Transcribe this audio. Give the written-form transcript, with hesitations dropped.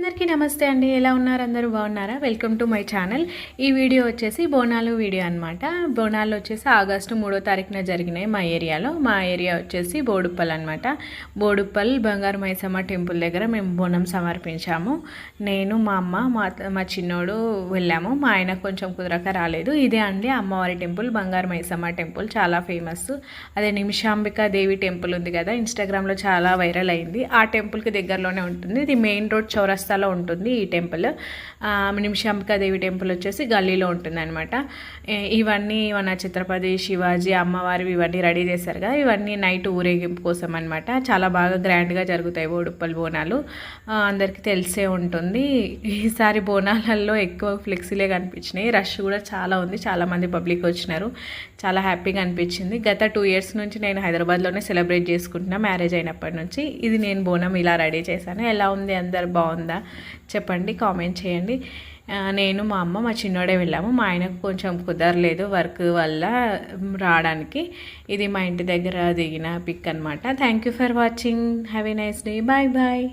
అందరికీ నమస్తే అండి. ఎలా ఉన్నారు? అందరూ బాగున్నారా? Welcome to my channel. ఈ వీడియో వచ్చేసి బోనాలు వీడియో అనమాట. బోనాలు వచ్చేసి ఆగస్టు 3వ తారీఖున జరిగినాయి మా ఏరియాలో. మా ఏరియా వచ్చేసి బోడుప్పల్ అనమాట. బోడుప్పల్ బంగారు మైసమ్మ టెంపుల్ దగ్గర మేము బోనం సమర్పించాము. నేను మా అమ్మ మా చిన్నోడు వెళ్ళాము. మా ఆయన కొంచెం కుదరక రాలేదు. ఇదే అండి అమ్మవారి టెంపుల్, బంగారు మైసమ్మ టెంపుల్, చాలా ఫేమస్. అదే నిమిషాంబిక దేవి టెంపుల్ ఉంది కదా, ఇన్స్టాగ్రామ్లో చాలా వైరల్ అయింది. ఆ టెంపుల్కి దగ్గరలోనే ఉంటుంది. ఇది మెయిన్ రోడ్ చౌరస్తాలో ఉంటుంది ఈ టెంపుల్. నిమిషాంబికాదేవి టెంపుల్ వచ్చేసి గల్లీలో ఉంటుంది అనమాట. ఇవన్నీ మన ఛత్రపతి శివాజీ అమ్మవారి ఇవన్నీ రెడీ చేశారు కదా, ఇవన్నీ నైట్ ఊరేగింపు కోసం అనమాట. చాలా బాగా గ్రాండ్గా జరుగుతాయి బోడుప్పల్ బోనాలు. అందరికీ తెలిసే ఉంటుంది. ఈసారి బోనాలలో ఎక్కువ ఫ్లెక్సీలే కనిపించినాయి. రష్ కూడా చాలా ఉంది, చాలామంది పబ్లిక్ వచ్చినారు. చాలా హ్యాపీగా అనిపించింది. గత 2 years నుంచి నేను హైదరాబాద్లోనే సెలబ్రేట్ చేసుకుంటున్నా, మ్యారేజ్ అయినప్పటి నుంచి. ఇది నేను బోనం ఇలా రెడీ చేశాను. ఎలా ఉంది? అందరు బాగుందా చెప్పండి, కామెంట్ చేయండి. నేను మా అమ్మ మా చిన్నోడే వెళ్ళాము. మా ఆయనకు కొంచెం కుదరలేదు వర్క్ వల్ల రావడానికి. ఇది మా ఇంటి దగ్గర దిగిన పిక్ అనమాట. Thank you for watching. Have a nice day. Bye bye.